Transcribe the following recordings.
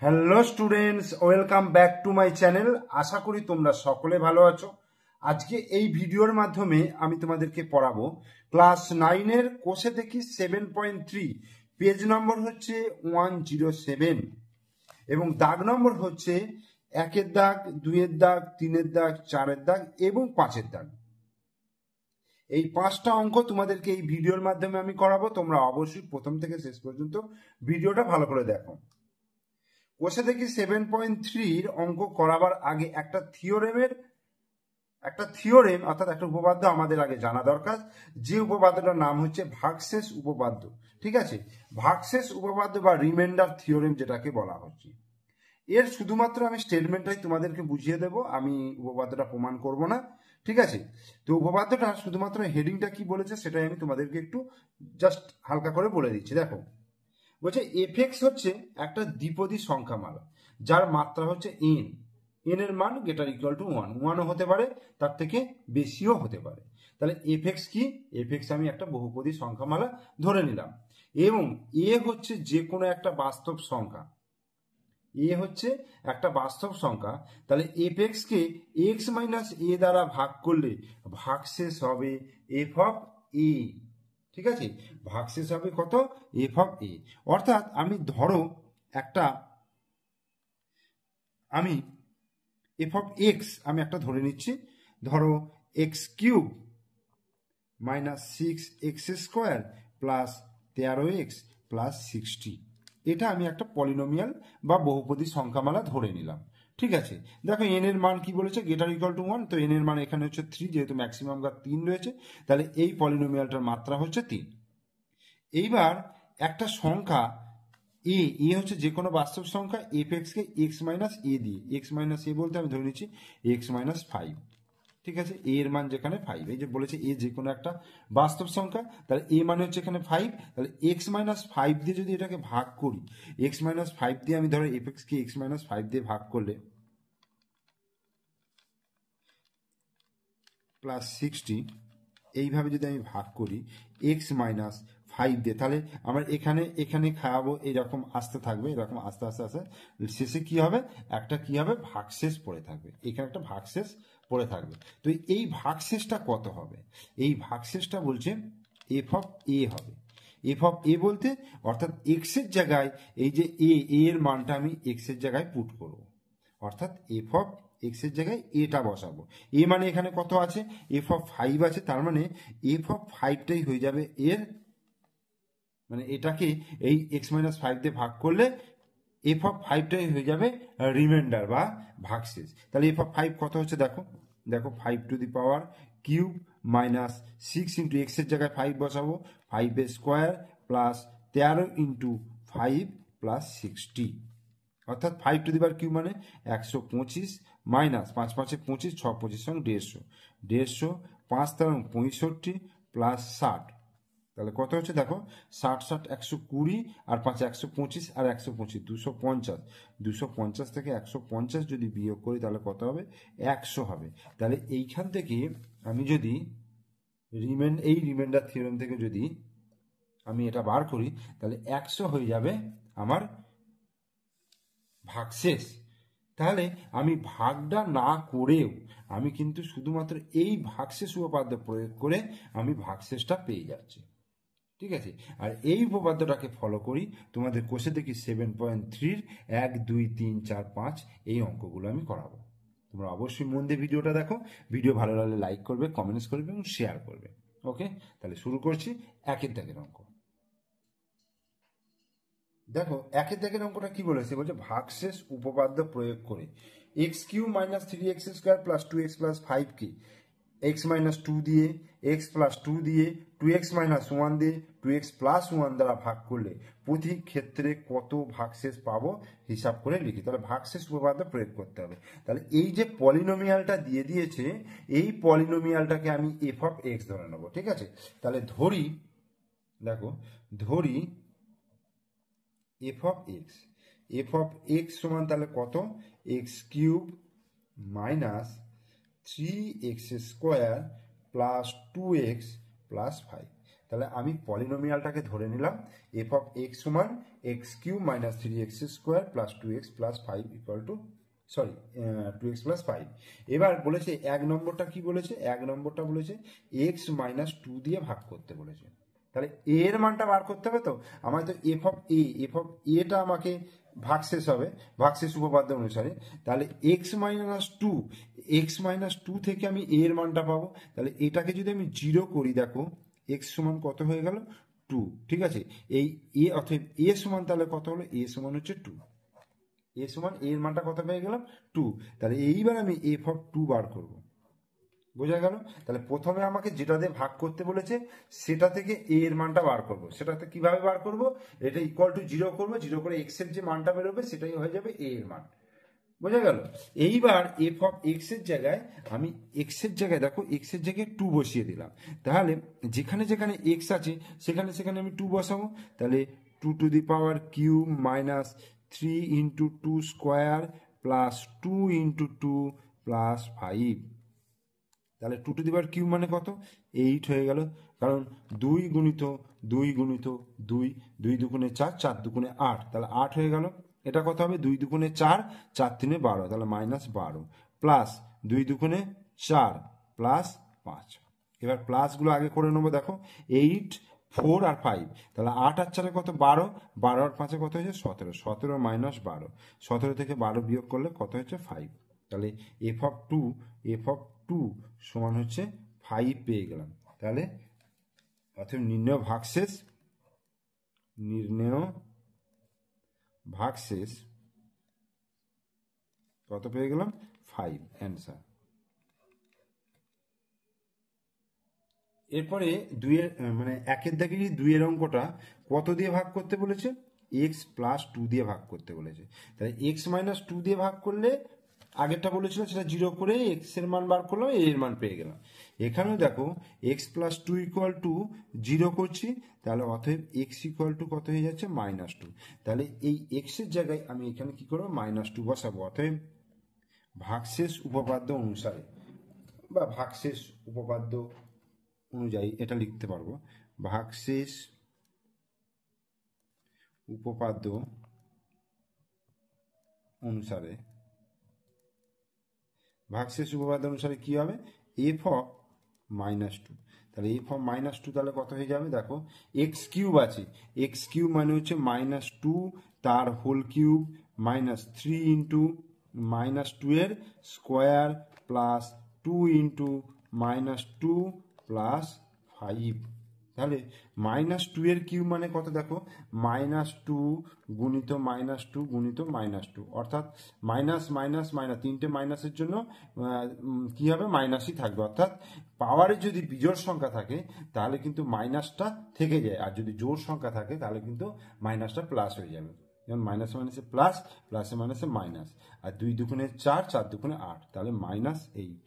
Hello students, welcome back to my channel. আশা করি তোমরা সকলে ভালো আছো। আজকে এই ভিডিওর মাধ্যমে আমি তোমাদেরকে পড়াবো ক্লাস 9-এর কোষে দেখি 7.3, পেজ নম্বর হচ্ছে 107 এবং দাগ নম্বর হচ্ছে 1-এর দাগ, 2-এর দাগ, 3-এর দাগ, 4-এর দাগ এবং 5-এর দাগ। এই 5টা অঙ্ক তোমাদেরকে এই ভিডিওর মাধ্যমে আমি করাবো। তোমরা অবশ্যই প্রথম থেকে শেষ পর্যন্ত ভিডিওটা ভালো করে দেখো। কোষে দেখি 7.3-র অঙ্ক করাবার আগে একটা থিওরেম অর্থাৎ একটা উপপাদ্য আমাদের আগে জানা দরকার, যে উপপাদ্যটার নাম হচ্ছে ভাগশেষ উপপাদ্য। ঠিক আছে, ভাগশেষ উপপাদ্য বা রিমাইন্ডার থিওরেম যেটাকে বলা হচ্ছে। এর শুধুমাত্র আমি স্টেটমেন্টটাই তোমাদেরকে বুঝিয়ে দেব, আমি উপপাদ্যটা প্রমাণ করব না। ঠিক আছে, তো উপপাদ্যটা শুধুমাত্র হেডিংটা কি বলেছে সেটাই আমি তোমাদেরকে একটু জাস্ট হালকা করে বলে দিচ্ছি। দেখো, বলছে এফএক্স হচ্ছে একটা দ্বিপদী সংখ্যামালা যার মাত্রা হচ্ছে এন। এন এর মান গ্রেটার ইকুয়াল টু 1, 1ও হতে পারে, তার থেকে বেশিও হতে পারে। তাহলে এফএক্স কি? এফএক্স আমি একটা বহুপদী সংখ্যামালা ধরে নিলাম এবং এ হচ্ছে যে কোনো একটা বাস্তব সংখ্যা। এ হচ্ছে একটা বাস্তব সংখ্যা। তাহলে এফএক্স কে এক্স মাইনাস এ দ্বারা ভাগ করলে ভাগশেষ হবে এফ অফ এ। ঠিক আছে, ভাগশেষ হবে কত? এফ অফ এ। অর্থাৎ আমি ধরো আমি এফ অফ এক্স আমি একটা ধরে নিচ্ছি। ধরো x cube minus 6x square plus 13x plus 60, এটা আমি একটা পলিনোমিয়াল বা বহুপদী সংখ্যামালা ধরে নিলাম। ঠিক আছে, দেখো এন এর মান কি বলেছে? গ্রেটার ইকুয়াল টু 1, তো এন এর মান এখানে হচ্ছে 3, যেহেতু ম্যাক্সিমাম ঘাত 3 রয়েছে, তাহলে এই পলিনোমিয়ালটার মাত্রা হচ্ছে 3। এইবার একটা সংখ্যা এ হচ্ছে যে কোনো বাস্তব সংখ্যা, এফ এক্সকে এক্স মাইনাস এ দিয়ে, এক্স মাইনাস এ বলতে আমি ধরে নিচ্ছি এক্স মাইনাস 5। ঠিক আছে, এ এর মান যেখানে 5, এই যে বলেছে এ যে কোনো একটা বাস্তব সংখ্যা, তাহলে এ মানে হচ্ছে এখানে 5, তাহলে এক্স মাইনাস 5 দিয়ে যদি এটাকে ভাগ করি, এক্স মাইনাস 5 দিয়ে আমি ধরো এফ এক্সকে এক্স মাইনাস 5 দিয়ে ভাগ করলে প্লাস 60, এইভাবে যদি আমি ভাগ করি এক্স মাইনাস 5 দিয়ে, তাহলে আমার এখানে খাওয়াবো, এরকম আসতে থাকবে, এরকম আস্তে আস্তে আস্তে শেষে কি হবে? একটা কি হবে? ভাগশেষ পড়ে থাকবে, এখানে একটা ভাগশেষ পড়ে থাকবে। তো এই ভাগশেষটা কত হবে? এই ভাগশেষটা বলছে এফ অফ এ হবে। এফ অফ এ বলতে অর্থাৎ এক্স এর জায়গায় এই যে এ এর মানটা আমি এক্স এর জায়গায় পুট করব, অর্থাৎ এফ অফ এক্স এর জায়গায় এটা বসাবো। এ মানে এখানে কত আছে? এফ অফ 5 আছে, তার মানে এফ অফ 5টাই হয়ে যাবে এর, মানে এটাকে এই এক্স মাইনাস 5 দিয়ে ভাগ করলে এফ অফ 5টাই হয়ে যাবে রিমাইন্ডার বা ভাগশেষ। তাহলে এফ অফ 5 কত হচ্ছে? দেখো 5 to the power cube minus 6 into x এর জায়গায় 5 বসাবো, 5 এর স্কোয়ার প্লাস 13 ইন্টু 5 প্লাস 60, অর্থাৎ 5 টু দি পাওয়ার কিউব মানে 125 মাইনাস 5 5 25, 6 25 সঙ্গে 150, 5 13 65 প্লাস 60, তাহলে কত হচ্ছে? দেখো 60 60 120 আর 5 125 আর 125 250, 250 থেকে 150 যদি বিয়োগ করি তাহলে কত হবে? 100 হবে। তাহলে এইখান থেকে আমি যদি এই রিমাইন্ডার থিওরেম থেকে যদি আমি এটা বার করি, তাহলে 100 হয়ে যাবে আমার ভাগশেষ। তাহলে আমি ভাগটা না করেও আমি কিন্তু শুধুমাত্র এই ভাগশেষ উপপাদ্য প্রয়োগ করে আমি ভাগশেষটা পেয়ে যাচ্ছি। ঠিক আছে, আর এই উপপাদ্যটাকে ফলো করি তোমাদের কোষে দেখি 7.3-র 1 2 3 4 5 এই অঙ্কগুলো আমি করাবো। তোমরা অবশ্যই মন দিয়ে ভিডিওটা দেখো, ভিডিও ভালো লাগলে লাইক করবে, কমেন্টস করবে এবং শেয়ার করবে। ওকে, তাহলে শুরু করছি 1-এর দাগের অঙ্ক। দেখো 1-এর দাগের অঙ্কটা কি বলেছে? বলছে ভাগশেষ উপপাদ্য প্রয়োগ করে x cube minus 3x square plus 2x plus 5কে এক্স মাইনাস 2 দিয়ে, এক্স প্লাস 2 দিয়ে, 2x মাইনাস 1 দিয়ে, 2x প্লাস 1 দ্বারা ভাগ করলে প্রতি ক্ষেত্রে কত ভাগশেষ পাবো হিসাব করে লিখি। তাহলে ভাগশেষ উপপাদ্য প্রয়োগ করতে হবে। তাহলে এই যে পলিনোমিয়ালটা দিয়ে দিয়েছে, এই পলিনোমিয়ালটাকে আমি এফ অফ এক্স ধরে নেবো। ঠিক আছে, তাহলে ধরি f of x, f of x সমান তাহলে কত? X cube minus 3x square plus 2x plus 5। তাহলে আমি পলিনোমিয়ালটাকে ধরে নিলাম এফ অফ এক্স সমান x cube minus 3x square plus 2x plus 5 equal to 2x plus 5। এবার বলেছে 1 নম্বরটা কি বলেছে, 1 নম্বরটা বলেছে x মাইনাস 2 দিয়ে ভাগ করতে বলেছে। তাহলে এ এর মানটা বার করতে হবে, তো আমার তো এফ অফ এটা আমাকে ভাগশেষ হবে, ভাগশেষ উপপাদ্য অনুসারে। তাহলে এক্স মাইনাস টু থেকে আমি এ এর মানটা পাবো। তাহলে এটাকে যদি আমি 0 করি, দেখো এক্স সমান কত হয়ে গেল 2, ঠিক আছে। এই এ অর্থাৎ এ সমান তাহলে কত হলো, এ সমান হচ্ছে 2, এ সমান এর মানটা কত পেয়ে গেলাম 2। তাহলে এইবার আমি এফ অফ 2 বার করব, বোঝা গেল। তাহলে প্রথমে আমাকে যেটা দিয়ে ভাগ করতে বলেছে সেটা থেকে এ এর মানটা বার করব। সেটাতে কিভাবে বার করব, এটা ইকুয়াল টু 0 করবো, 0 করে এক্স এর যে মানটা বেরোবে সেটাই হয়ে যাবে এ এর মান, বোঝা গেল। এইবার এফ অফ এক্স এর জায়গায় আমি দেখো এক্স এর জায়গায় 2 বসিয়ে দিলাম। তাহলে যেখানে যেখানে এক্স আছে সেখানে সেখানে আমি 2 বসাবো। তাহলে 2 to the power cube minus 3 into 2 square plus 2 into 2 plus 5। তাহলে 2 টু দি পাওয়ার কিউব মানে কত, 8 হয়ে গেল। কারণ 2 গুণিত 2 গুণিত 2, 2 দুগুণে 4, 4 দুগুণে 8, তাহলে 8 হয়ে গেল। এটা কত হবে, 2 দুগুণে 4, 4 তিনে 12, তাহলে মাইনাস 12 প্লাস 2 দুগুণে 4 প্লাস 5। এবার প্লাসগুলো আগে করে নেবো, দেখো 8, 4 আর 5, তাহলে 8 আর 4 কত 12, 12 আর 5 কত হয়েছে 17, 17 মাইনাস 12, 17 থেকে 12 বিয়োগ করলে কত হচ্ছে 5। তাহলে এফ অফ 2 সমান হচ্ছে 5 পেয়ে গেলাম। তাহলে অর্থাৎ নির্ণয় ভাগশেষ কত পেয়ে গেলাম 5, অ্যান্সার। এরপরে 2-এর মানে 1-এর দাগেরই 2-এর অঙ্কটা কত দিয়ে ভাগ করতে বলেছে, এক্স প্লাস 2 দিয়ে ভাগ করতে বলেছে। তাহলে এক্স মাইনাস 2 দিয়ে ভাগ করলে আগেরটা বলেছিল সেটা 0 করে এক্স এর মান বার করলাম, এ এর মান পেয়ে গেলাম। এখানেও দেখো এক্স প্লাস 2 ইকুয়াল টু 0 করছি, তাহলে অতএব এক্স ইকুয়াল টু কত হয়ে যাচ্ছে -2। তাহলে এই এক্স এর জায়গায় আমি এখানে কি করবো -2 বসাবো। অতএব ভাগশেষ উপপাদ্য অনুসারে বা ভাগশেষ উপপাদ্য অনুযায়ী এটা লিখতে পারবো, ভাগশেষ উপপাদ্য অনুসারে কি হবে, এফ অফ -2। তাহলে এফ অফ -2 তাহলে কত হয়ে যাবে, দেখো এক্স কিউব আছে, এক্স কিউব মানে হচ্ছে -2 তার হোল কিউব মাইনাস 3 ইন্টু -2 এর স্কোয়ার প্লাস 2 ইন্টু -2 প্লাস 5। তাহলে -2 এর কিউব মানে কত, দেখো -2 গুণিত -2 গুণিত -2, অর্থাৎ মাইনাস মাইনাস মাইনাস, তিনটে মাইনাসের জন্য কি হবে মাইনাসই থাকবে। অর্থাৎ পাওয়ারে যদি বিজোড় সংখ্যা থাকে তাহলে কিন্তু মাইনাসটা থেকে যায়, আর যদি জোড় সংখ্যা থাকে তাহলে কিন্তু মাইনাসটা প্লাস হয়ে যাবে। যেমন মাইনাসে মাইনাসে প্লাস, প্লাসে মাইনাসে মাইনাস, আর 2 দুগুণে 4, 4 দুগুণে 8, তাহলে -8।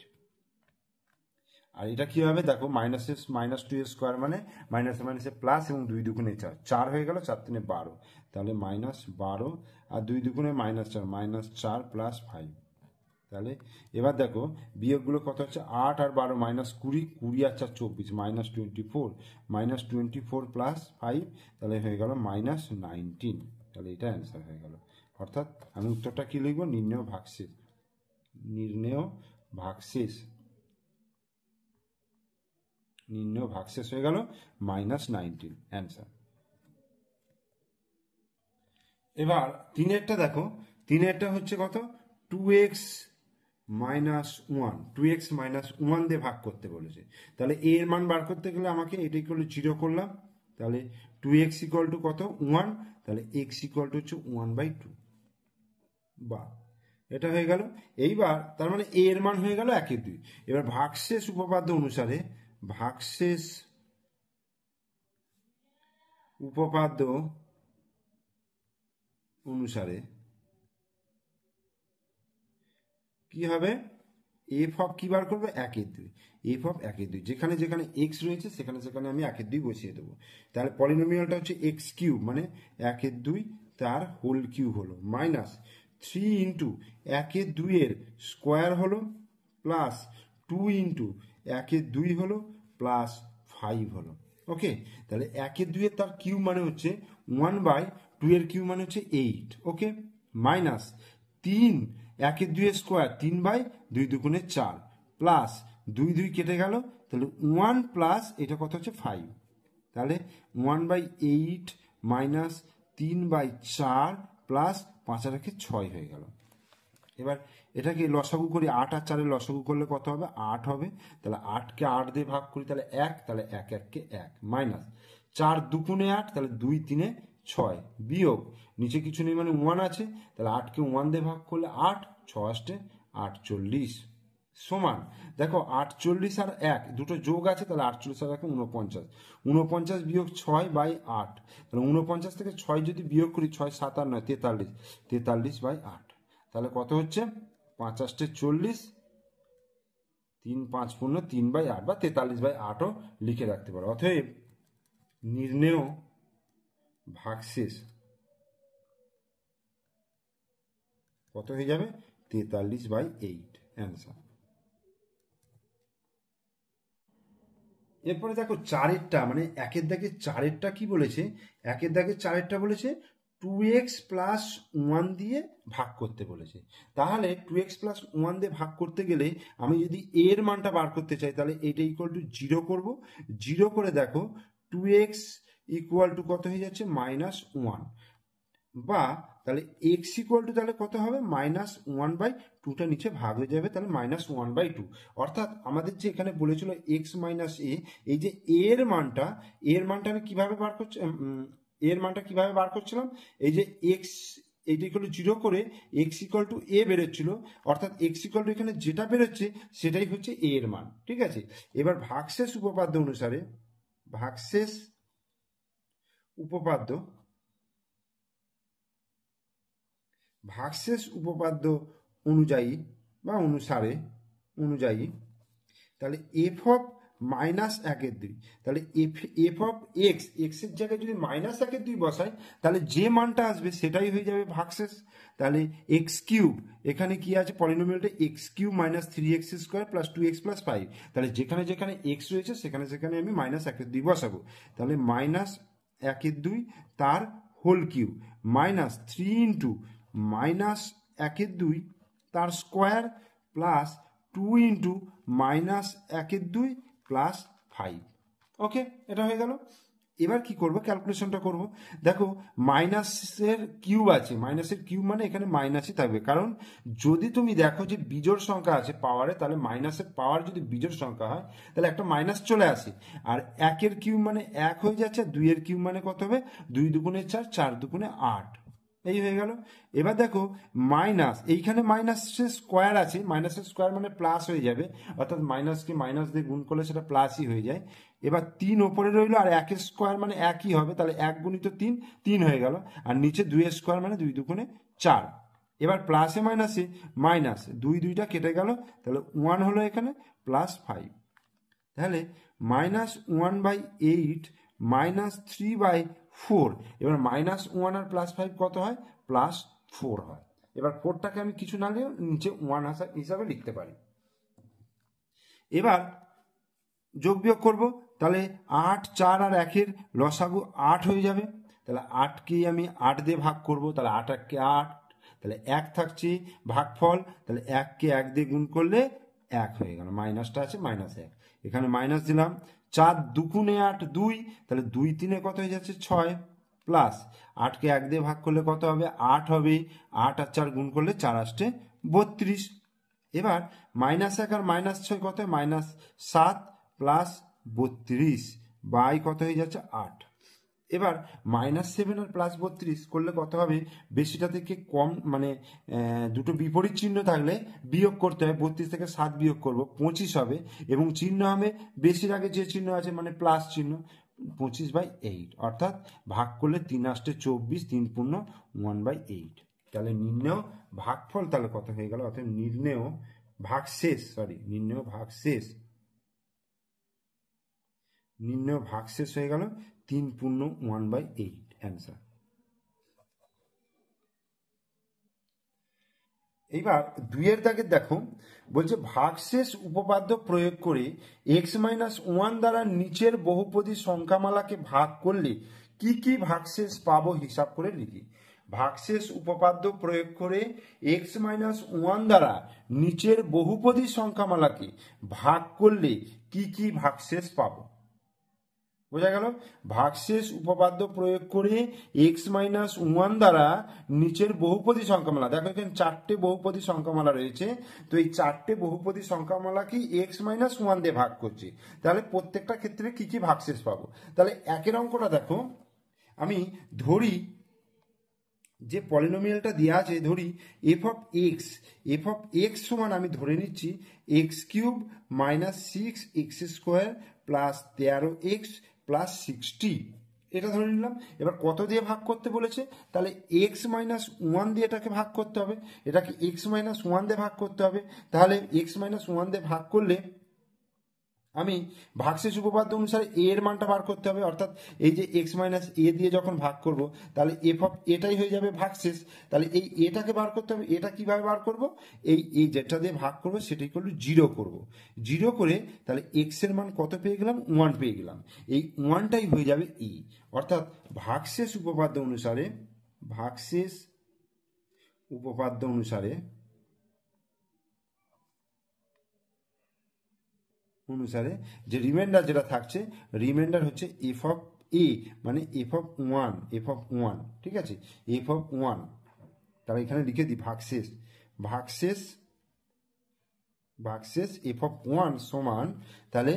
আর এটা কি হবে, দেখো -2 এর স্কোয়ার মানে মাইনাসে মাইনাসে প্লাস এবং 2 দুগুণে 4, 4 হয়ে গেল, 4 তিনে 12, তাহলে -12 আর 2 দুগুণে -4, -4 প্লাস 5। তাহলে এবার দেখো বিয়োগগুলো কত হচ্ছে, 8 আর 12 -20, 20 আর 4 24, -24 প্লাস 5, তাহলে হয়ে গেল -19। তাহলে এটা অ্যান্সার হয়ে গেল। অর্থাৎ আমি উত্তরটা কি লিখবো, নির্ণেয় ভাগশেষ হয়ে গেল -19, অ্যান্সার। এবার 3-এরটা দেখো, 3-এরটা হচ্ছে কত, 2x -1 দিয়ে ভাগ করতে বলেছে। তাহলে এর মান বার করতে গেলে আমাকে এটা ইকুয়াল টু 0 করলাম, তাহলে 2x ইকুয়াল টু কত 1, তাহলে x ইকুয়াল টু হচ্ছে 1/2, বা এটা হয়ে গেল। এইবার তার মানে এ এর মান হয়ে গেল 1/2। এবার ভাগশেষ উপপাদ্য অনুসারে কি হবে, এফ অফ কি বার করবো 1/2, এফ অফ 1/2, যেখানে যেখানে এক্স রয়েছে সেখানে সেখানে আমি 1/2 বসিয়ে দেবো। তাহলে পলিনোমিয়ালটা হচ্ছে এক্স কিউব মানে 1/2 তার হোল কিউব হলো মাইনাস 3 ইন্টু 1/2 এর স্কোয়ার হলো প্লাস 2 ইন্টু 1/2 হলো প্লাস 5 হলো। ওকে, তাহলে 1/2 তার কিউব মানে হচ্ছে 1/2 এর কিউব মানে হচ্ছে 8। ওকে, মাইনাস 3 1/2 স্কোয়ার 3/2 দুগুণে 4 প্লাস 2 2 কেটে গেল, তাহলে 1 প্লাস এটা কত হচ্ছে 5, তাহলে 1/8 মাইনাস 3/4 প্লাস 5 আর 6 হয়ে গেল। এবার এটাকে লসাগু করি, 8 আর 4 লসাগু করলে কত হবে? 8 হবে। তাহলে 8কে 8 দিয়ে ভাগ করি, তাহলে 1, তাহলে 1 1কে 1 মাইনাস 4 2 8, তাহলে 2 3 6 বিয়োগ নিচে কিছু নেই মানে 1 আছে, তাহলে 8কে 1 দিয়ে ভাগ করলে 8, 6 8 48 সমান, দেখো 48 আর 1 দুটো যোগ আছে, তাহলে 48 আর 1 49, 49 বিয়োগ 6/8, তাহলে 49 থেকে 6 যদি বিয়োগ করি 6 7 আর 9 43, 43/8, তাহলে কত হচ্ছে? 5 8 40, 3 5 পূর্ণ 3/8 বা 43/8ও লিখে রাখতে পারো। অতএব নির্ণেয় ভাগশেষ কত হয়ে যাবে? 43/8 অ্যান্সার। এরপরে দেখো 4এরটা, মানে 1-এর দাগে 4এরটা কি বলেছে? 1-এর দাগে 4এরটা বলেছে 2x প্লাস 1 দিয়ে ভাগ করতে বলেছে। তাহলে 2x প্লাস 1 দিয়ে ভাগ করতে গেলে আমি যদি এর মানটা বার করতে চাই, তাহলে এটা ইকুয়াল টু 0 করবো। 0 করে দেখো 2x ইকুয়াল টু কত হয়ে যাচ্ছে? -1, বা তাহলে x ইকুয়াল টু তাহলে কত হবে? -1/2টা নিচে ভাগ হয়ে যাবে, তাহলে -1/2। অর্থাৎ আমাদের যে এখানে বলেছিল x মাইনাস এ, এই যে এর মানটা আমি কিভাবে বার করছি? এর মানটা কিভাবে বার করছিলাম? এই যে x এইটা ইকুয়াল টু 0 করে x ইকুয়াল টু a বেরোচ্ছিল, অর্থাৎ x ইকুয়াল টু এখানে যেটা বেরোচ্ছে সেটাই হচ্ছে a এর মান। ঠিক আছে, এবার ভাগশেষ উপপাদ্য অনুসারে, ভাগশেষ উপপাদ্য অনুযায়ী বা অনুযায়ী তাহলে এফ অফ -1/2, তাহলে এফ অফ এক্স, এক্স এর জায়গায় যদি -1/2 বসাই, তাহলে যে মানটা আসবে সেটাই হয়ে যাবে ভাগশেষ। তাহলে এক্স কিউব, এখানে কি আছে পলিনোমিয়ালটা? X cube minus 3x square plus 2x plus 5, তাহলে যেখানে যেখানে এক্স রয়েছে সেখানে সেখানে আমি -1/2 বসাবো, তাহলে -1/2 তার হোল কিউব মাইনাস 3 ইন্টু -1/2 তার স্কোয়ার প্লাস 2 ইন্টু -1/2 প্লাস 5। ওকে, এটা হয়ে গেল। এবার কি করব? ক্যালকুলেশনটা করব। দেখো মাইনাসের কিউব আছে, মাইনাসের কিউব মানে এখানে মাইনাসই থাকবে, কারণ যদি তুমি দেখো যে বিজোড় সংখ্যা আছে পাওয়ারে, তাহলে মাইনাসের পাওয়ার যদি বিজোড় সংখ্যা হয় তাহলে একটা মাইনাস চলে আসে, আর 1-এর কিউব মানে 1 হয়ে যাচ্ছে, 2-এর কিউব মানে কত হবে? 2 দুগুণে 4, 4 দুগুণে 8, এই হয়ে গেল। এবার দেখো মাইনাস, এইখানে মাইনাসের স্কোয়ার আছে, মাইনাসের স্কোয়ার মানে প্লাস হয়ে যাবে, অর্থাৎ মাইনাসকে মাইনাস দিয়ে গুণ করলে সেটা প্লাসই হয়ে যায়। এবার 3 ওপরে রইলো, আর 1-এর স্কোয়ার মানে 1ই হবে, তাহলে 1 গুণিত 3, 3 হয়ে গেল, আর নিচে 2-এর স্কোয়ার মানে 2 দুগুণে 4। এবার প্লাসে মাইনাসে মাইনাস, 2 2টা কেটে গেল, তাহলে 1 হলো এখানে প্লাস 5, তাহলে -1/8 -3/4। এবার -1 আর +5 কত হয়? +4 হয়। এবার 4টাকে আমি কিছু না নিয়ে নিচে 1 হিসাবে লিখতে পারি। এবার যোগ বিয়োগ করব, তাহলে 8 4 আর 1-এর লসাগু 8 হয়ে যাবে, তাহলে 8কে আমি 8 দিয়ে ভাগ করব, তাহলে 8 1 কে 8, তাহলে 1 থাকছে ভাগফল, তাহলে 1কে 1 দিয়ে গুণ করলে 1 হয়ে গেল, মাইনাসটা আছে -1, এখানে মাইনাস দিলাম। 4 দুগুণে 8 2, তাহলে 2 3 কত হয়ে যাচ্ছে? 6, প্লাস 8কে 1 দিয়ে ভাগ করলে কত হবে? 8 হবে, 8 আর 4 গুণ করলে 4 8 32। এবার -1 আর -6 কত হয়? -7 প্লাস 32 বাই কত হয়ে যাচ্ছে? 8। এবার -7 আর +32 করলে কত হবে? বেশিটা থেকে কম, মানে দুটো বিপরীত চিহ্ন থাকলে বিয়োগ করতে হয়, 32 থেকে 7 বিয়োগ করব 25 হবে, এবং চিহ্ন হবে বেশির আগে যে চিহ্ন আছে মানে প্লাস চিহ্ন, 25/8, অর্থাৎ ভাগ করলে 3 8 24, 3 পূর্ণ 1/8। তাহলে নির্ণেয় ভাগফল তাহলে কত হয়ে গেল? অর্থাৎ নির্ণেয় ভাগশেষ হয়ে গেল 3 পূর্ণ 1/8 অ্যান্সার। এইবার দুইয়ের দাগের দেখো বলছে ভাগশেষ উপপাদ্য প্রয়োগ করে x-1 দ্বারা নিচের বহুপদী সংখ্যামালাকে ভাগ করলে কি কি ভাগশেষ পাবো হিসাব করে লিখি। ভাগশেষ উপপাদ্য প্রয়োগ করে x-1 দ্বারা নিচের বহুপদী সংখ্যামালাকে ভাগ করলে কি কি ভাগশেষ পাবো। বোঝা গেল? ভাগশেষ উপপাদ্য প্রয়োগ করে x-1 দ্বারা নিচের বহুপদী সংখ্যামালা, দেখো এখানে 4টে বহুপদী সংখ্যামালা রয়েছে, তো এই 4টে বহুপদী সংখ্যামালাকে x-1 দিয়ে ভাগ করছি, তাহলে প্রত্যেকটা ক্ষেত্রে কি কি ভাগশেষ পাবো। তাহলে একের অঙ্কটা দেখো, আমি ধরি যে পলিনোমিয়ালটা দেওয়া আছে, ধরি এফ অফ এক্স সমান আমি ধরে নিচ্ছি x³ - 6x² plus 13x plus 60, এটা ধরে নিলাম। এবার কত দিয়ে ভাগ করতে বলেছে, তাহলে x-1 দিয়ে এটাকে ভাগ করতে হবে, এটাকে x-1 দিয়ে ভাগ করতে হবে। তাহলে x-1 দিয়ে ভাগ করলে আমি ভাগশেষ উপপাদ্য অনুসারে a এর মানটা বার করতে হবে, অর্থাৎ এই যে x-a দিয়ে যখন ভাগ করব তাহলে f অফ এটাই হয়ে যাবে ভাগশেষ। তাহলে এই এটাকে বার করতে হবে, এটা কিভাবে বার করব, এই যেটা দিয়ে ভাগ করব সেটাই করলে 0 করব, 0 করে তাহলে x এর মান কত পেয়ে গেলাম, 1 পেয়ে গেলাম, এই 1টাই হয়ে যাবে e। অর্থাৎ ভাগশেষ উপপাদ্য অনুসারে, ভাগশেষ উপপাদ্য অনুসারে যে রিমাইন্ডার যেটা থাকছে, রিমাইন্ডার হচ্ছে এফ অফ এ মানে এফ অফ ওয়ান, ঠিক আছে, এফ অফ 1। তাহলে এখানে লিখে দিই ভাগশেষ এফ অফ 1 সমান, তাহলে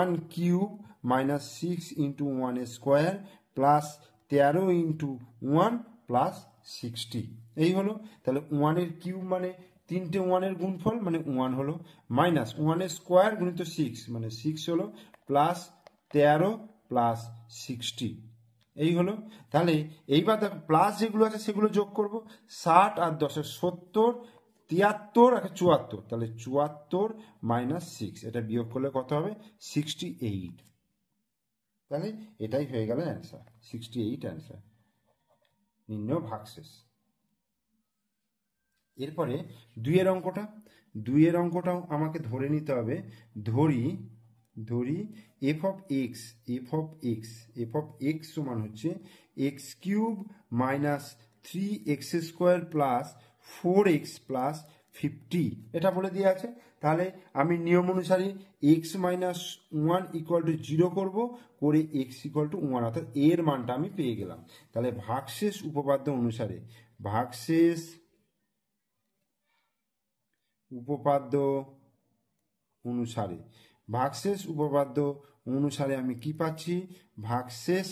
1³ - 6 × 1² প্লাস 13 × 1 প্লাস 60, এই হলো। তাহলে 1 এর কিউব মানে 3টে 1 এর গুণফল মানে 1 হলো, মাইনাস 1 এর স্কোয়ার গুণিত 6 মানে 6 হলো, প্লাস 13 প্লাস 60, এই হলো। তাহলে এইবার দেখো প্লাস যেগুলো আছে সেগুলো যোগ করব, 60 আর 10 70, 73 আর 74, তাহলে 74 - 6, এটা বিয়োগ করলে কত হবে, 68। তাহলে এটাই হয়ে গেল অ্যান্সার, 68 অ্যান্সার, নির্ণয় ভাগশেষ। এরপরে দুইয়ের অঙ্কটাও আমাকে ধরে নিতে হবে, ধরি এফ অফ এক্স সমান হচ্ছে x³ - 3x² plus 4x plus 50, এটা বলে দিয়ে আছে। তাহলে আমি নিয়ম অনুসারে x-1 = 0 করব, করে x = 1, অর্থাৎ এর মানটা আমি পেয়ে গেলাম। তাহলে ভাগশেষ উপপাদ্য অনুসারে, ভাগশেষ উপপাদ্য অনুসারে আমি কি পাচ্ছি, ভাগশেষ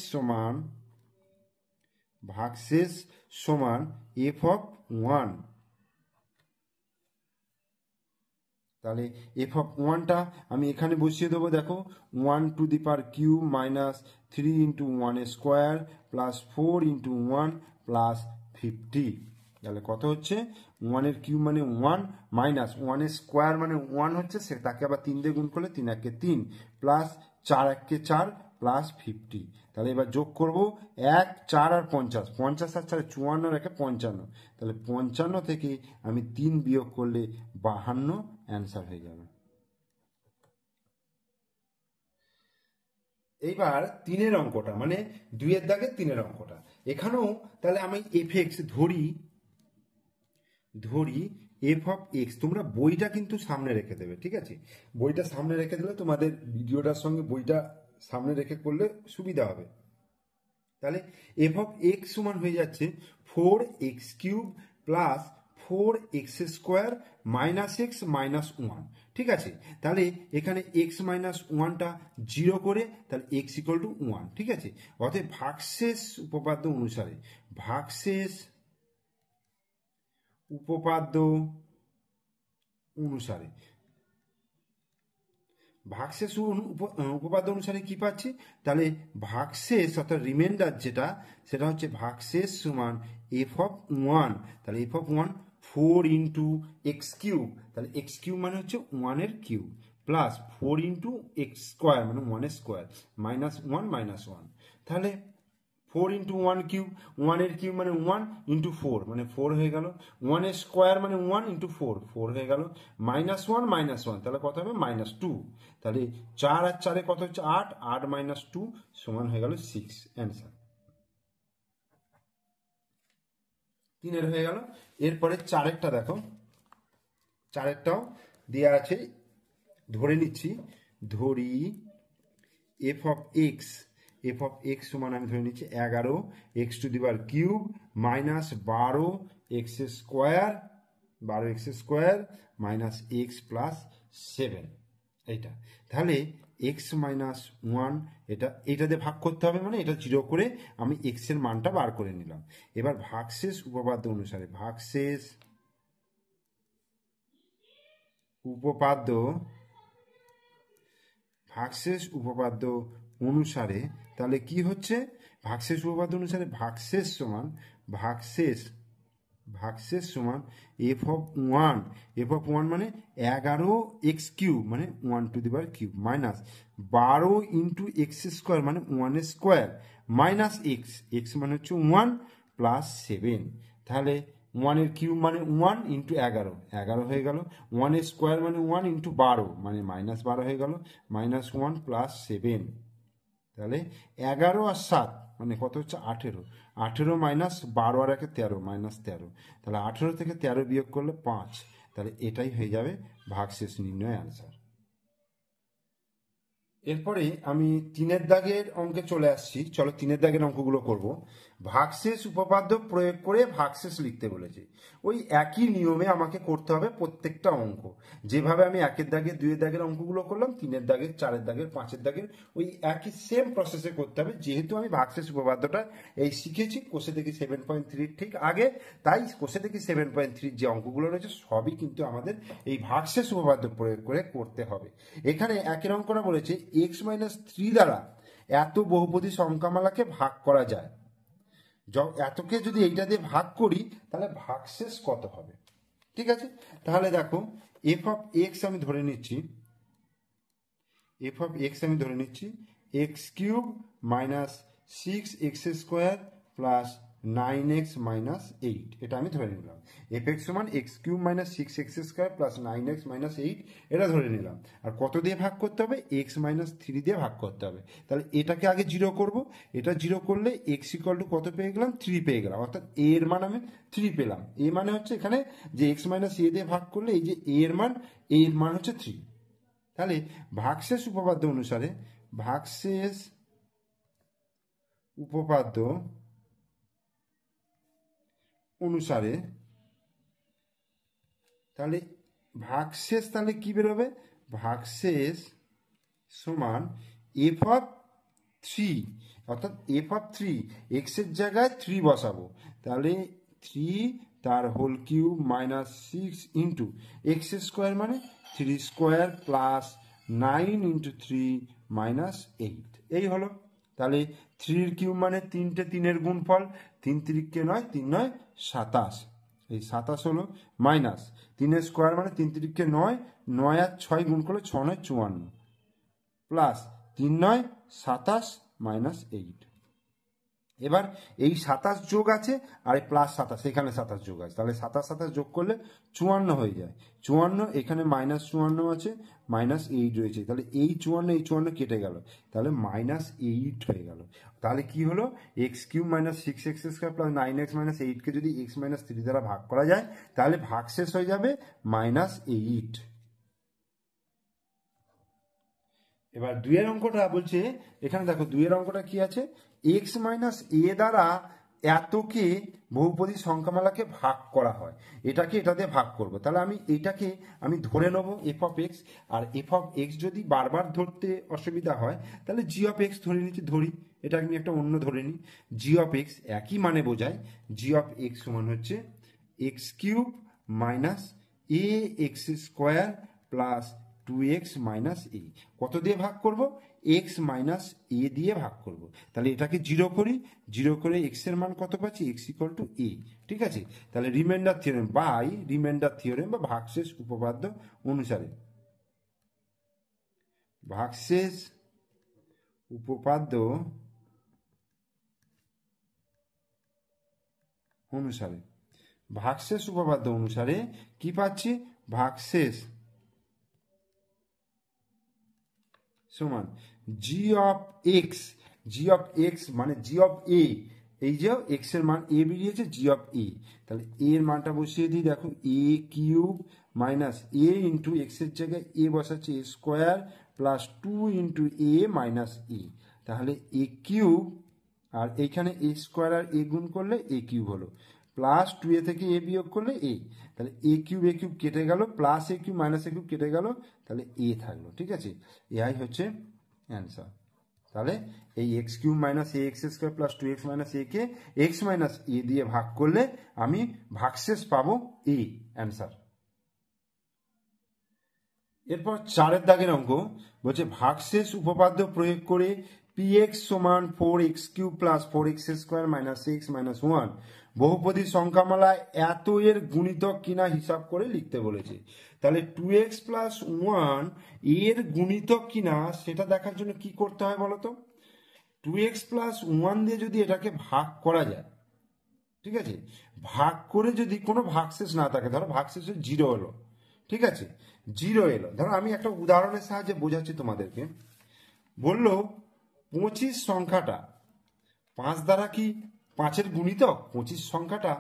সমান এফ অফ 1। তাহলে এফ অফ 1টা আমি এখানে বসিয়ে দেবো, দেখো 1³ - 3 × 1² প্লাস 4 × 1 প্লাস 50, তাহলে কত হচ্ছে, 1 এর কিউব মানে 1 মাইনাস 1 এর স্কোয়ার মানে 1 হচ্ছে, সে তাকে আবার 3 দিয়ে গুণ করলে 3 × 1 = 3 প্লাস 4 × 1 = 4 প্লাস 50। তাহলে এবার যোগ করব 1, 4 আর 50, 50 আর 4 54 আর 1 55, তাহলে 55 থেকে আমি 3 বিয়োগ করলে 52 অ্যান্সার হয়ে যাবে। এইবার 3-এর অঙ্কটা মানে 2-এর দাগের 3-এর অঙ্কটা, এখানেও তাহলে আমি এফ ধরি এফ অফ এক্স। তোমরা বইটা কিন্তু সামনে রেখে দেবে, ঠিক আছে, বইটা সামনে রেখে দিলে তোমাদের ভিডিওটার সঙ্গে বইটা সামনে রেখে করলে সুবিধা হবে। তাহলে এফ অফ এক্স সমান হয়ে যাচ্ছে 4x³ plus 4x² minus x minus 1, ঠিক আছে। তাহলে এখানে x - 1টা 0 করে, তাহলে x = 1, ঠিক আছে। অতএব ভাগশেষ উপপাদ্য অনুসারে, ভাগশেষ উপপাদ্য অনুসারে কি পাচ্ছি, তাহলে ভাগশেষ অর্থাৎ রিমাইন্ডার যেটা, সেটা হচ্ছে ভাগশেষ সমান এফ অফ 1, তাহলে এফ অফ 1 4 × x³ তাহলে x³ মানে হচ্ছে 1 এর কিউব প্লাস 4 × x² মানে 1 এর স্কোয়ার মাইনাস 1 - 1, তাহলে 4 ইন্টু 1 কিউব, 1 কিউব মানে 1 ইন্টু 4 মানে 4 হয়ে গেল, 1 স্কোয়ার মানে 1 ইন্টু 4 4 হয়ে গেল, -1 তাহলে কত হবে -2, তাহলে 4 আর 4 কত হচ্ছে 8, 8 - 2 সমান হয়ে গেল 6, অ্যান্সার 3 হয়ে গেল। এরপরে 4টা দেখো, 4টাও দেওয়া আছে, ধরে নিচ্ছি, ধরি এফ অফ এক্স সমান আমি ধরে নিচ্ছি 11 x to the power cube minus 12 x square minus x plus 7, এইটা। তাহলে এক্স মাইনাস 1 এটা দিয়ে ভাগ করতে হবে, মানে এটা 0 করে আমি এক্স এর মানটা বার করে নিলাম। এবার ভাগশেষ উপপাদ্য অনুসারে ভাগশেষ উপপাদ্য অনুসারে তাহলে কি হচ্ছে, ভাগশেষ উপপাদ্য অনুসারে ভাগশেষ সমান এফ অফ ওয়ান মানে 11 এক্স কিউব মানে 1 to the power cube minus 12 into x square মানে 1 স্কোয়ার মাইনাস এক্স মানে হচ্ছে 1 প্লাস 7, তাহলে 1 কিউব মানে 1 ইন্টু 11 হয়ে গেল, 1 স্কোয়ার মানে 1 ইন্টু 12 মানে -12 হয়ে গেল, -1 প্লাস 7, তাহলে 11 আর 7 মানে কত হচ্ছে 18 মাইনাস 12 আর 1 13 -13, তাহলে 18 থেকে 13 বিয়োগ করলে 5, তাহলে এটাই হয়ে যাবে ভাগশেষ নির্ণয় অ্যান্সার। এরপরে আমি 3 দাগের অঙ্কে চলে আসছি, চলো 3 দাগের অঙ্কগুলো করব। ভাগশেষ উপপাদ্য প্রয়োগ করে ভাগশেষ লিখতে বলেছে, ওই একই নিয়মে আমাকে করতে হবে প্রত্যেকটা অঙ্ক, যেভাবে আমি 1 দাগের 2 দাগের অঙ্কগুলো করলাম, 3 দাগের 4 দাগের 5 দাগের ওই একই সেম প্রসেসে করতে হবে। যেহেতু আমি ভাগশেষ উপপাদ্যটা এই শিখেছি কোষে দেখি 7.3 ঠিক আগে, তাই কোষে দেখি 7.3 যে অঙ্কগুলো রয়েছে সবই কিন্তু আমাদের এই ভাগশেষ উপপাদ্য প্রয়োগ করে করতে হবে। এখানে একের অঙ্কটা বলেছে x-3 দ্বারা এত বহুপদী সংখ্যামালাকে ভাগ করা যায়, এতকে যদি এইটা দিয়ে ভাগ করি তাহলে ভাগশেষ কত হবে। ঠিক আছে, তাহলে দেখো এফ অফ এক্স আমি ধরে নিচ্ছি x cube minus 6x square plus 9x minus 8, এটা আমি ধরে নিলাম। এফ এক্স সমান x cube minus 6x square plus 9x minus 8, এটা ধরে নিলাম। আর কত দিয়ে ভাগ করতে হবে, x-3 দিয়ে ভাগ করতে হবে। তাহলে এটাকে আগে 0 করব, এটা 0 করলে x ইকুয়াল টু কত পেয়ে গেলাম, 3 পেয়ে গেলাম, অর্থাৎ a এর মান আমি 3 পেলাম। a মানে হচ্ছে এখানে যে x মাইনাস a দিয়ে ভাগ করলে এই যে a এর মান হচ্ছে 3। তাহলে ভাগশেষ উপপাদ্য অনুসারে তাহলে ভাগশেষ তাহলে কি বেরোবে, ভাগশেষ সমান এফ অফ 3, অর্থাৎ এফ অফ 3 এক্স এর জায়গায় 3 বসাবো, তাহলে 3 তার whole cube minus 6 into x square মানে 3 স্কোয়ার প্লাস 9 ইন্টু 3 মাইনাস 8, এই হলো। তাহলে 3 কিউব মানে 3টে 3-এর গুণফল, 3 3 9 3 9 27, এই 27 হলো মাইনাস 3 স্কোয়ার মানে 3 3 9 9 আর 6 গুণ করলে 6 9 54 প্লাস 3 9 27 মাইনাস 8। এবার এই 27 যোগ আছে আর এই প্লাস 27, এখানে 27 যোগ আছে, তাহলে 27 27 যোগ করলে 54 হয়ে যায়। 54 এখানে -54 আছে, -8 রয়েছে, তাহলে এই 54 কেটে গেল, তাহলে -8 হয়ে গেল। তাহলে কি হলো, x cube minus 6x square plus 9x minus 8কে যদি x-3 দ্বারা ভাগ করা যায় তাহলে ভাগশেষ হয়ে যাবে -8। এবার 2 অঙ্কটা বলছে, এখানে দেখো 2 অঙ্কটা কি আছে, x মাইনাস a দ্বারা এতকে বহুপদী সংখ্যামালাকে ভাগ করা হয়, এটাকে এটা দিয়ে ভাগ করব। তাহলে এটাকে আমি ধরে নেব এফ অফ এক্স, আর এফ অফ এক্স যদি বারবার ধরতে অসুবিধা হয় তাহলে জি অফ এক্স ধরি, এটা আমি একটা অন্য ধরে নিই। জি অফ এক্স একই মানে বোঝায়, জি অফ এক্স সমান হচ্ছে x cube minus a x square plus 2x minus a, কত দিয়ে ভাগ করব, x মাইনাস এ দিয়ে ভাগ করব। তাহলে এটাকে 0 করি, 0 করে x এর মান কত পাচ্ছি, x ইকুয়াল টু a। ঠিক আছে, তাহলে রিমাইন্ডার থিওরেম বা ভাগশেষ উপপাদ্য অনুসারে ভাগশেষ উপপাদ্য অনুসারে ভাগশেষ উপপাদ্য অনুসারে কি পাচ্ছি, ভাগশেষ সমান g of x, g of x মানে জি অফ এ, এই যে এক্স এর মান এ বেরিয়েছে, জি অফ এ, তাহলে এর মানটা বসিয়ে দিই, দেখো এ কিউব মাইনাস এ ইন্টু এক্স এর জায়গায় এ বসাচ্ছে এ স্কোয়ার প্লাস 2 ইন্টু এ মাইনাস এ, তাহলে এ কিউব আর এইখানে এ স্কোয়ার আর এ গুণ করলে এ কিউব হলো, প্লাস 2a থেকে এ বিয়োগ করলে এ, তাহলে এ কিউব কেটে গেল, প্লাস এ কিউব মাইনাস এ কিউব কেটে গেল, তাহলে এ থাকলো। ঠিক আছে, এআই হচ্ছে অ্যান্সার। তাহলে এই x cube minus a x square plus 2x minus a কে এক্স মাইনাস এ দিয়ে ভাগ করলে আমি ভাগশেষ পাবো এ, অ্যান্সার। এরপর 4 দাগের অঙ্ক বলছে ভাগশেষ উপপাদ্য প্রয়োগ করে px সমান 4x cube plus 4x square minus x minus 1 বহুপদী সংখ্যামালা এত এর গুণিতক কিনা হিসাব করে লিখতে বলেছে। তাহলে 2x প্লাস 1 এর গুণিতক কিনা সেটা দেখার জন্য কি করতে হয় বলতো, 2x প্লাস 1 দিয়ে যদি এটাকে ভাগ করা যায়, ঠিক আছে, ভাগ করে যদি কোনো ভাগশেষ না থাকে, ধরো ভাগশেষ 0 হলো, ঠিক আছে, 0 এলো, ধরো আমি একটা উদাহরণের সাহায্যে বোঝাচ্ছি তোমাদেরকে। বললো 25 সংখ্যাটা 5 দ্বারা কি 5-এর গুণিতক, 25 সংখ্যাটা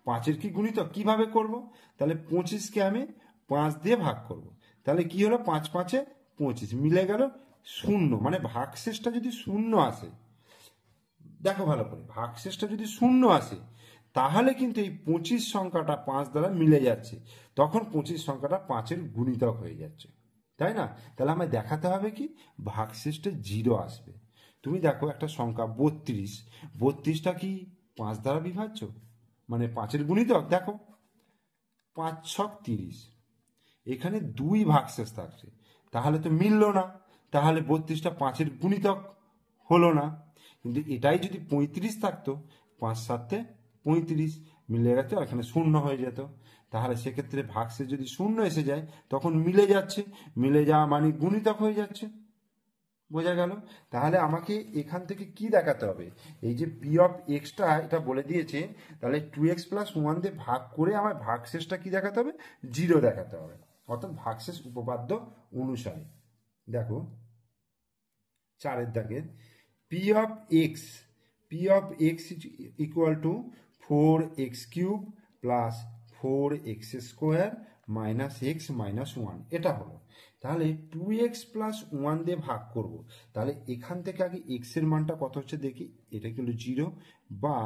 5-এর কি গুণিতক, কিভাবে করব, তাহলে 25কে আমি 5 দিয়ে ভাগ করব, তাহলে কি হলো 5 5-এ 25 মিলে গেল 0, মানে ভাগশেষটা যদি 0 আসে, দেখো ভালো করে, ভাগশেষটা যদি 0 আসে তাহলে কিন্তু এই 25 সংখ্যাটা 5 দ্বারা মিলে যাচ্ছে, তখন 25 সংখ্যাটা 5-এর গুণিতক হয়ে যাচ্ছে, তাই না? তাহলে আমায় দেখাতে হবে কি ভাগশেষটা 0 আসবে। তুমি দেখো একটা সংখ্যা 32, 32টা কি 5 দ্বারা বিভাজ্য, মানে 5-এর গুণিতক, দেখো 5 ছক 30, এখানে 2 ভাগশেষ থাকছে, তাহলে তো মিললো না, তাহলে 32টা 5-এর গুণিতক হলো না। কিন্তু এটাই যদি 35 থাকতো, 5 7-এ 35 মিলে গেছে, এখানে 0 হয়ে যেত, তাহলে সেক্ষেত্রে ভাগশেষ যদি 0 এসে যায় তখন মিলে যাচ্ছে, মিলে যাওয়া মানে গুণিতক হয়ে যাচ্ছে, বোঝা গেল? তাহলে আমাকে এখান থেকে কি দেখাতে হবে, এই যে পি অফ এক্সটা এটা বলে দিয়েছে, তাহলে 2x প্লাস 1 দিয়ে ভাগ করে আমার ভাগশেষটা কি দেখাতে হবে, 0 দেখাতে হবে, অর্থাৎ ভাগশেষ উপপাদ্য অনুসারে। দেখো 4 দাগের P of x equal to 4x cube plus 4x square minus x minus 1, এটা হলো। তাহলে 2x প্লাস 1 দিয়ে ভাগ করব, তাহলে এখান থেকে আগে x এর মানটা কত হচ্ছে দেখি, এটা কি হলো 0, বা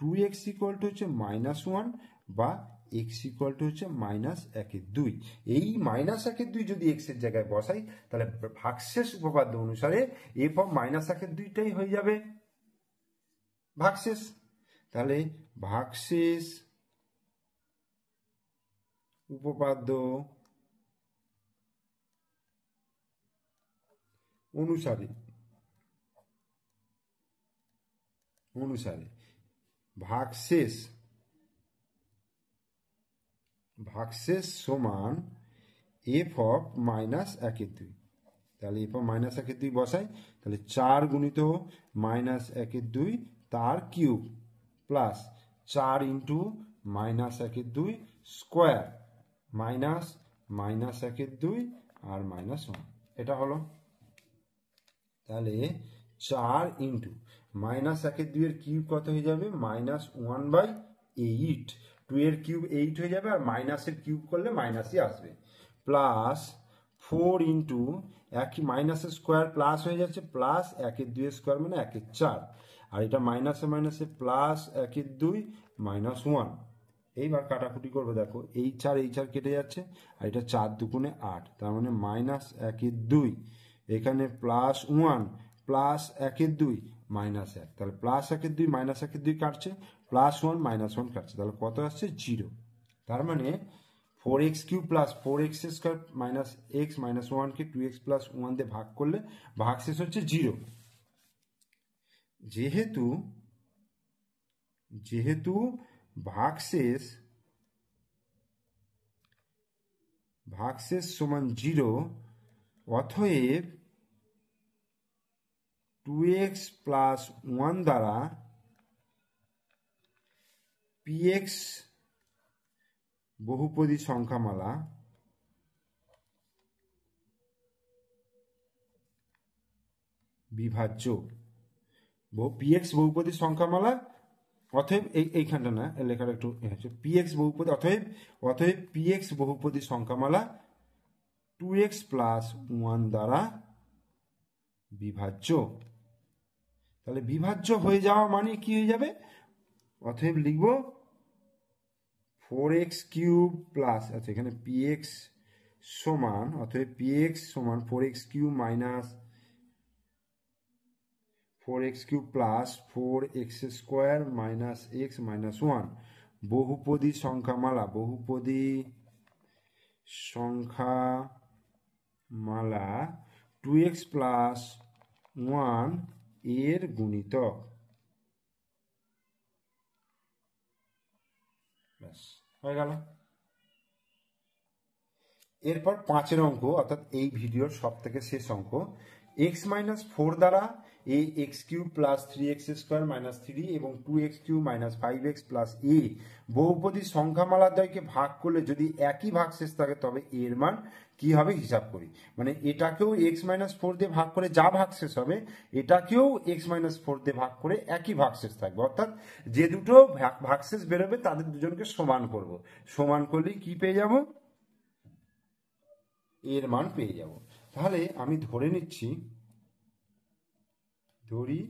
2x ইকুয়াল টু হচ্ছে মাইনাস 1, বা x ইকুয়াল টু হচ্ছে মাইনাস 1/2, এই মাইনাস 1/2 যদি x এর জায়গায় বসাই তাহলে ভাগশেষ উপপাদ্য অনুসারে f অফ মাইনাস 1/2টাই হয়ে যাবে ভাগশেষ। তাহলে ভাগশেষ উপপাদ্য অনুসারে ভাগশেষ সমান এফ অফ মাইনাস 1/2, তাহলে এফ অফ মাইনাস 1/2 বসাই, তাহলে 4 গুণিত মাইনাস 1/2 তার cube plus 4 into minus 1/2 square minus 1/2 আর মাইনাস 1, এটা হলো। তাহলে 4 ইন্টু মাইনাস 1/2 এর কিউব কত হয়ে যাবে, মাইনাস 1/8, 2 এর কিউব 8 হয়ে যাবে, আর মাইনাসের কিউব করলে মাইনাসই আসবে, প্লাস 4 ইন্টু একই মাইনাসের স্কোয়ার প্লাস হয়ে যাচ্ছে, প্লাস 1/2 স্কোয়ার মানে 1/4, আর এটা মাইনাসে মাইনাসে প্লাস 1/2 মাইনাস 1, এইবার কাটাকুটি করবো, দেখো এই 4 কেটে যাচ্ছে, আর এটা 4 দুগুণে 8, তার মানে মাইনাস 1/2, এখানে প্লাস 1 প্লাস 1/2 মাইনাস 1, তাহলে প্লাস 1/2 মাইনাস 1/2 কাটছে, প্লাস 1 মাইনাস 1 কাটছে, তাহলে কত আসছে 0, তার মানে 4x cube plus 4x square minus x minus 1কে 2x প্লাস 1 দিয়ে ভাগ করলে ভাগশেষ হচ্ছে 0। যেহেতু ভাগশেষ সমান 0, অতএব 2x প্লাস 1 দ্বারা px বহুপদী সংখ্যামালা বিভাজ্য px বহুপদী সংখ্যামালা, অতএব এইখানটা না লেখাটা একটু px বহুপদী, অতএব px বহুপদী সংখ্যামালা 2x প্লাস 1 দ্বারা বিভাজ্য। তাহলে বিভাজ্য হয়ে যাওয়া মানে কি হয়ে যাবে, অতএব লিখব 4x কিউব প্লাস, আচ্ছা এখানে px সমান, অতএব px সমান 4x cube minus 4x cube plus 4x square minus x minus 1 বহুপদী সংখ্যামালা, বহুপদী সংখ্যামালা 2x প্লাস 1 এর গুণিতক। হয়ে গেল। এরপর 5 অঙ্ক, অর্থাৎ এই ভিডিওর সব থেকে শেষ অঙ্ক, x মাইনাস 4 দ্বারা a x cube plus 3x square minus 3 এবং 2x cube minus 5x plus a বহুপদী সংখ্যামালাদ্বয়কে ভাগ করলে যদি একই ভাগশেষ থাকে তবে এর মান কি হবে হিসাব করি। মানে এটাকেও x মাইনাস 4 দিয়ে ভাগ করে যা ভাগশেষ হবে, এটাকেও x মাইনাস 4 দিয়ে ভাগ করে একই ভাগশেষ থাকবে, অর্থাৎ যে দুটো ভাগশেষ বেরোবে তাদের দুজনকে সমান করব, সমান করলেই কি পেয়ে যাব, এর মান পেয়ে যাব। তাহলে আমি ধরে নিচ্ছি, ধরি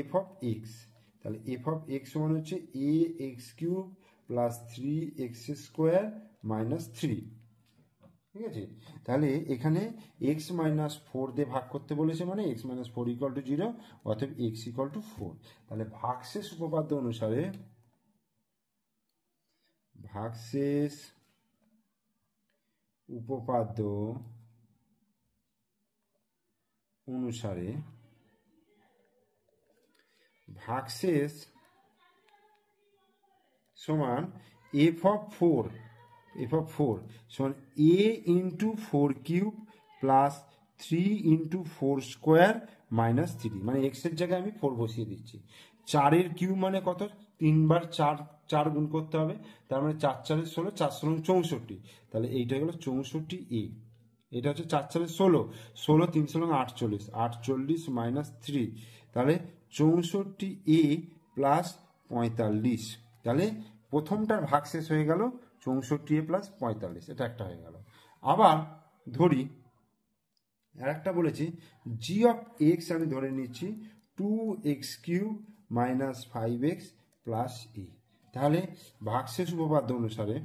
f অফ x, তাহলে f অফ x সমান হচ্ছে a x cube plus 3x square minus 3, ঠিক আছে। তাহলে এখানে x মাইনাস 4 দিয়ে ভাগ করতে বলেছে, মানে x মাইনাস 4 ইকুয়াল টু 0, অতএব x ইকুয়াল টু 4। তাহলে ভাগশেষ উপপাদ্য অনুসারে, ভাগশেষ উপপাদ্য অনুসারে ভাগশেষ সমান f অফ 4 সমান a into 4 cube plus 3 into 4 square minus 3, মানে x এর জায়গায় আমি 4 বসিয়ে দিচ্ছি। 4 কিউব মানে কত, 3 বার 4 গুণ করতে হবে, তার মানে 4 4 16, 4 16 64, তাহলে এইটা হলো 64a। এটা হচ্ছে 4 4 16, 16 3 16 48, 48 মাইনাস 3, তাহলে 64a প্লাস 45। তাহলে প্রথমটার ভাগশেষ হয়ে গেল 64a প্লাস 45, এটা একটা হয়ে গেল। আবার ধরি আর একটা বলেছি g অফ x আমি ধরে নিচ্ছি 2x cube minus 5x plus e। তাহলে ভাগশেষ উপপাদ্য অনুসারে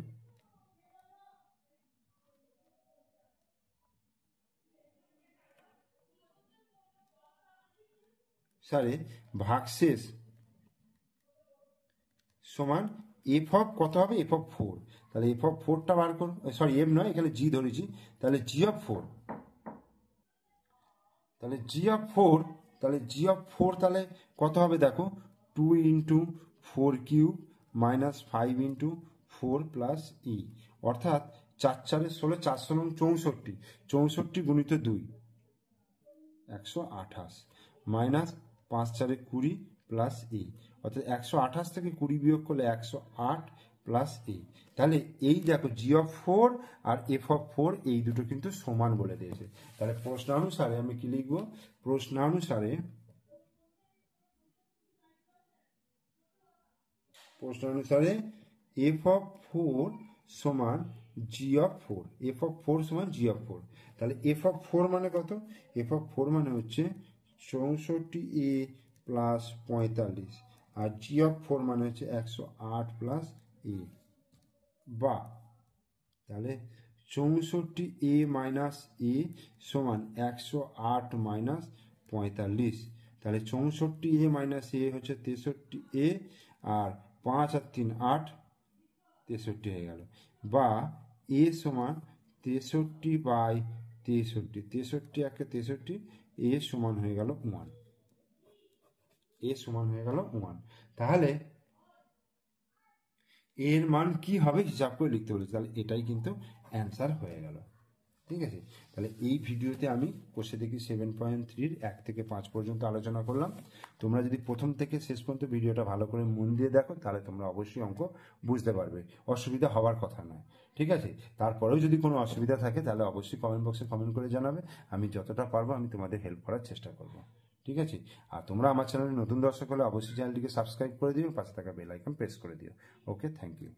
ভাগশেষ সমান f অফ কত হবে, f অফ 4, তাহলে f অফ 4টা বার করুন, সরি f নয়, এখানে g ধরেছি, তাহলে g অফ 4, তাহলে g অফ 4, তাহলে g অফ 4 তাহলে কত হবে দেখো, 2 into 4 cube minus 5 into 4 plus e, অর্থাৎ 4 4 16, 4 16 64, 64 গুণিত 2 128 মাইনাস 5 4 20 প্লাস ই, অর্থাৎ 128 থেকে 20 বিয়োগ করলে 108 প্লাস ই। তাহলে এই দেখো জি অফ 4 আর এফ অফ 4 এই দুটো কিন্তু সমান বলে দিয়েছে। তাহলে প্রশ্নানুসারে আমি কি লিখবো, প্রশ্নানুসারে এফ অফ 4 সমান জি অফ 4, এফ অফ 4 সমান জি অফ 4। তাহলে এফ অফ 4 মানে কত, এফ অফ 4 মানে হচ্ছে 64a plus 45, R G of 4 মানে হচ্ছে 108 প্লাস এ, বা তাহলে 64a মাইনাস এ সমান 108 মাইনাস 45, তাহলে 64a মাইনাস এ হচ্ছে 63a, আর 5 আর 3 8, 63 হয়ে গেল, বা এ সমান 63 বাই 63, 63 একে 63, এ সমান হয়ে গেল 1, এ সমান হয়ে গেল 1। তাহলে এর মান কি হবে হিসাব করে লিখতে বলেছে, তাহলে এটাই কিন্তু অ্যান্সার হয়ে গেল। ঠিক আছে, তাহলে এই ভিডিওতে আমি কোষে দেখি 7.3 1 থেকে 5 পর্যন্ত আলোচনা করলাম। তোমরা যদি প্রথম থেকে শেষ পর্যন্ত ভিডিওটা ভালো করে মন দিয়ে দেখো তাহলে তোমরা অবশ্যই অঙ্ক বুঝতে পারবে, অসুবিধা হওয়ার কথা নয়। ঠিক আছে, তারপরেও যদি কোনো অসুবিধা থাকে তাহলে অবশ্যই কমেন্ট বক্সে কমেন্ট করে জানাবে, আমি যতটা পারবো আমি তোমাদের হেল্প করার চেষ্টা করব। ঠিক আছে, আর তোমরা আমার চ্যানেলে নতুন দর্শক হলে অবশ্যই চ্যানেলটিকে সাবস্ক্রাইব করে দিও, পাশে থাকা বেল আইকন প্রেস করে দিও। ওকে, থ্যাংক ইউ।